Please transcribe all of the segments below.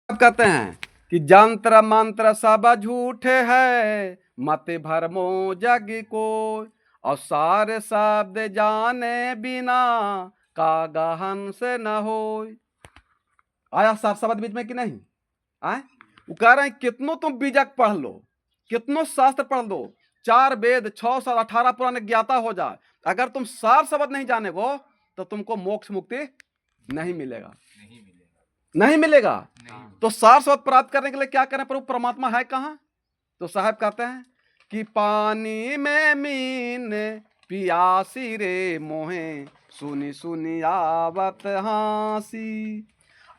कहते हैं कि जंत्र मंत्र सब झूठे है, मत भरमो जग को, और सारे शब्द जाने बिना का गहन से न हो। आया सार शब्द बीच में कि नहीं? आए वो कह रहे हैं कितनों तुम बीजक पढ़ लो, कितनों शास्त्र पढ़ लो, 4 वेद 6 साल 18 पुराण ज्ञाता हो जाए, अगर तुम सार शब्द नहीं जाने को तो तुमको मोक्ष मुक्ति नहीं मिलेगा, नहीं मिलेगा। तो सार शब्द प्राप्त करने के लिए क्या करें? प्रभु परमात्मा है कहाँ? तो साहब कहते हैं कि पानी में मीन पियासी रे मोहे, सुनी सुनी आवत हासी,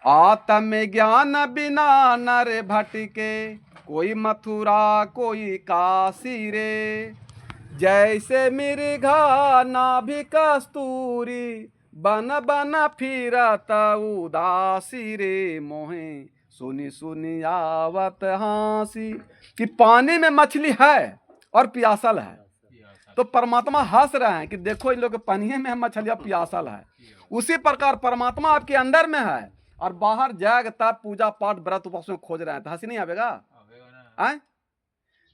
आत्म ज्ञान बिना नर भटके, कोई मथुरा कोई काशी रे, जैसे मृगा नाभि कस्तूरी, बन बन फिरत उदासी रे मोहे, सुनी सुनी आवत हासी। कि पानी में मछली है और प्यासल है, तो परमात्मा हंस रहे हैं कि देखो इन लोग पानी में मछलियां प्यासल है। उसी प्रकार परमात्मा आपके अंदर में है और बाहर जाग तब पूजा पाठ व्रत उपवास में खोज रहे हैं, तो हंसी नहीं आवेगा? आए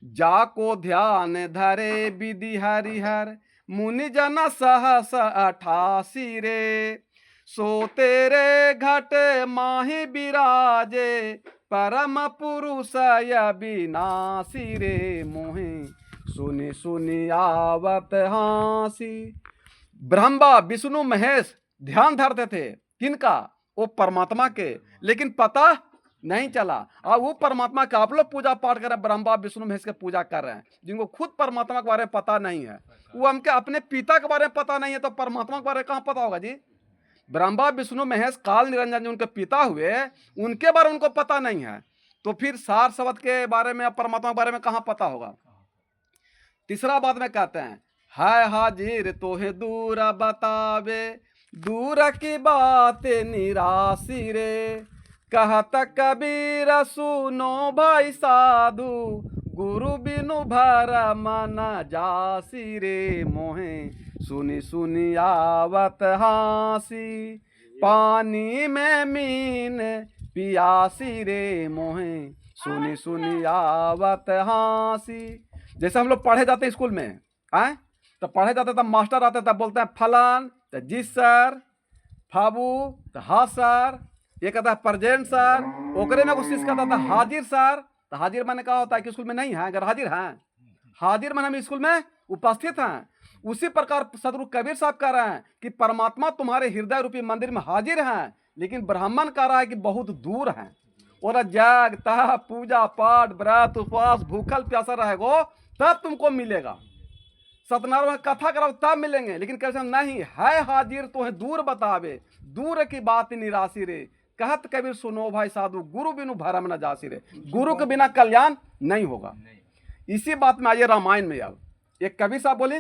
जाको ध्यान धरे विधि हरिहर, मुनि जन सहस 88 रे, सो तेरे घट माही विराजे, परम पुरुष अविनाशी रे मोहे, सुनी सुनी आवत हासी। ब्रह्मा विष्णु महेश ध्यान धरते थे किनका? वो परमात्मा के, लेकिन पता नहीं चला। और वो परमात्मा का आप लोग पूजा पाठ कर रहे हैं, ब्रह्मा विष्णु महेश के पूजा कर रहे हैं, जिनको खुद परमात्मा के बारे में पता नहीं है, वो हमके अपने पिता के बारे में पता नहीं है, तो परमात्मा के बारे में कहां पता होगा जी? ब्रह्मा विष्णु महेश काल निरंजन जो उनके पिता हुए, उनके बारे में उनको पता नहीं है, तो फिर सार शब्द के बारे में परमात्मा के बारे में कहां पता होगा? तीसरा बात में कहते हैं है हाजिर तोहे दूर बतावे, दूर की बात निराशी रे, कहत कबीर सुनो भाई साधु, गुरु बिनु भर मन जासी रे मोहे, सुनी सुनी आवत हासी, पानी में मीन पियासी रे मोहे, सुनी सुनी आवत हासी। जैसे हम लोग पढ़े जाते स्कूल में, आए तो पढ़े जाते तब मास्टर आते तब बोलते हैं फलान, तो जी सर, फाबू तो हाँ सर, ये कहता है प्रेजेंट सर, ओकरे में कुछ कहता था हाजिर सर, तो हाजिर माने क्या होता है कि स्कूल में नहीं है, अगर हाजिर हैं, हाजिर माने हम स्कूल में उपस्थित हैं। उसी प्रकार सदगुरु कबीर साहब कह रहे हैं कि परमात्मा तुम्हारे हृदय रूपी मंदिर में हाजिर हैं, लेकिन ब्राह्मण कह रहा है कि बहुत दूर हैं, और जाग तह पूजा पाठ व्रत उपवास भूखल प्यासा रहेगो तब तुमको मिलेगा, सत्यनारायण कथा कराओ तब मिलेंगे, लेकिन कैसे नहीं है हाजिर तो है दूर बतावे, दूर की बात निराशी रे, कहत कबीर सुनो भाई साधु, गुरु बिनु भरम न जासी रे, गुरु के बिना कल्याण नहीं होगा। इसी बात में आइए रामायण में। अब एक कबीर साहब बोले,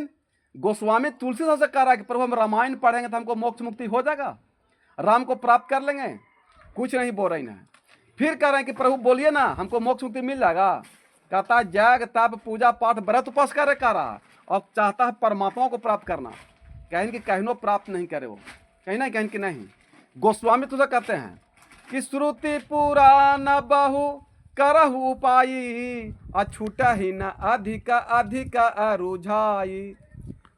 गोस्वामी तुलसी साहब से कह रहा है कि प्रभु हम रामायण पढ़ेंगे तो हमको मोक्ष मुक्ति हो जाएगा, राम को प्राप्त कर लेंगे, कुछ नहीं बोल रही ना। फिर कह रहे हैं कि प्रभु बोलिए ना हमको मोक्ष मुक्ति मिल जाएगा, कहता जग तप पूजा पाठ व्रत उपास करे कर रहा और चाहता है परमात्मा को प्राप्त करना, कहें कि कहनो प्राप्त नहीं करे वो, कहीं ना कहें कि नहीं। गोस्वामी तुझे कहते हैं कि श्रुति पुराण बहु करहु पाई, अछूटा ही न अधिक अधिक अरुझाई।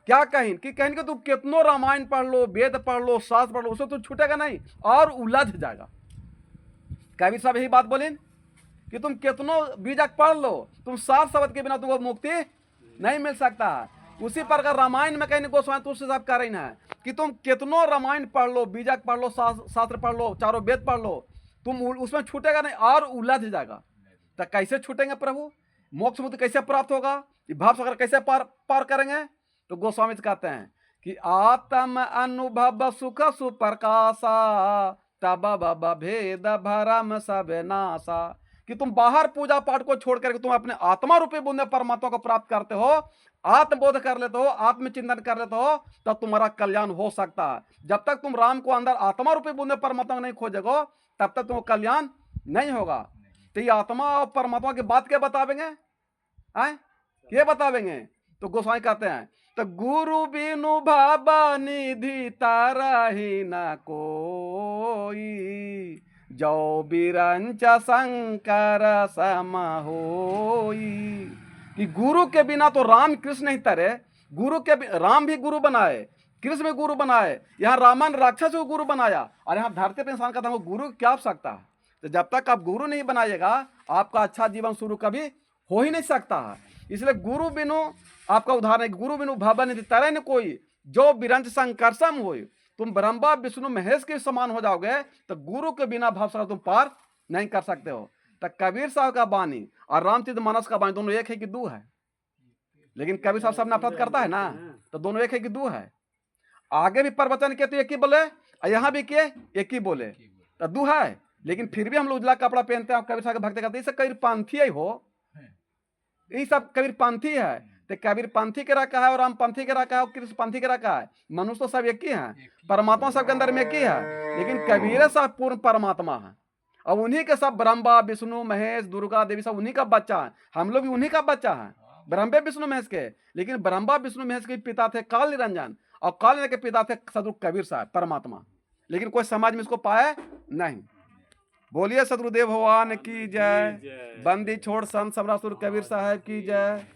क्या कहें कि तू कितनो रामायण पढ़ लो, वेद पढ़ लो, शास्त्र पढ़ लो, उससे तू छूटेगा नहीं और उलझ जाएगा। कबीर साहब यही बात बोले कि तुम कितनो बीजक पढ़ लो, तुम सार शब्द के बिना तुमको मुक्ति नहीं मिल सकता। उसी प्रकार रामायण में कहीं गोस्वामी तुलसी साहब कह रही है कि तुम कितनो रामायण पढ़ लो, बीजक पढ़ लो, शास्त्र पढ़ लो, चारों वेद पढ़ लो, तुम उसमें छूटेगा नहीं और उलझ जाएगा। तो कैसे छूटेंगे प्रभु? मोक्ष मुक्ति कैसे प्राप्त होगा? भाव सागर कैसे पार करेंगे? तो गोस्वामी कहते हैं कि आत्म अनुभव सुख सुप्रकाशा, तब भेद भरम सब नासा। कि तुम बाहर पूजा पाठ को छोड़ करके तुम अपने आत्मा रूपी बुंदे परमात्मा को प्राप्त करते हो, आत्मबोध कर लेते हो, आत्मचिंतन कर लेते हो, तब तुम्हारा कल्याण हो सकता है। जब तक तुम राम को अंदर आत्मा रूपी बुंदे परमात्मा को नहीं खोजोगे तब तक तुमको कल्याण नहीं होगा। तो ये आत्मा और परमात्मा की बात क्या बतावेंगे? ये बतावेंगे। तो गोस्वामी कहते हैं तो गुरु बिनु बाबा निधि तारा ही न कोई, जो बिरंच शंकर सम होई। कि गुरु के बिना तो राम कृष्ण नहीं तरे, राम भी गुरु बनाए, कृष्ण भी गुरु बनाए, यहाँ रावण राक्षस को गुरु बनाया, और यहाँ धरती पर इंसान का था, गुरु क्या हो सकता है। तो जब तक आप गुरु नहीं बनाइएगा आपका अच्छा जीवन शुरू कभी हो ही नहीं सकता है। इसलिए गुरु बिनु, आपका उदाहरण है, गुरु बिनु भवन निधि तरह न कोई, जो बिरंच संकर्षम होई। तुम ब्रह्मा विष्णु महेश के समान हो जाओगे, तो गुरु के बिना भवसागर तुम पार नहीं कर सकते हो। तो कबीर साहब का वाणी और रामचरित मानस का वाणी दोनों एक है कि दो है? लेकिन कबीर साहब सब नफरत करता है ना, तो दोनों एक है कि दो है? आगे भी प्रवचन किए तो एक ही बोले, और यहाँ भी किए एक ही बोले, तो दो है। लेकिन फिर भी हम लोग उजला कपड़ा पहनते हैं, कबीर साहब के भक्ति करते हैं, कबीर पंथी ही हो, ये सब कबीर पंथी है। तो कबीर पंथी के रखा है और राम पंथी के रखा है और कृष्ण पंथी के रखा है। मनुष्य तो सब एक ही है, परमात्मा सबके अंदर में एक ही है, लेकिन कबीर सब पूर्ण परमात्मा है। और उन्हीं के सब ब्रह्मा विष्णु महेश दुर्गा देवी सब उन्हीं का बच्चा है, हम लोग भी उन्हीं का बच्चा है, ब्रह्मे विष्णु महेश के। लेकिन ब्रह्मा विष्णु महेश के पिता थे काल निरंजन, और काल के पिता थे सदगुरु कबीर साहब परमात्मा। लेकिन कोई समाज में इसको पाया नहीं। बोलिए सदगुरुदेव भगवान की जय। बंदी छोड़ संत समरासुर कबीर साहब की जय।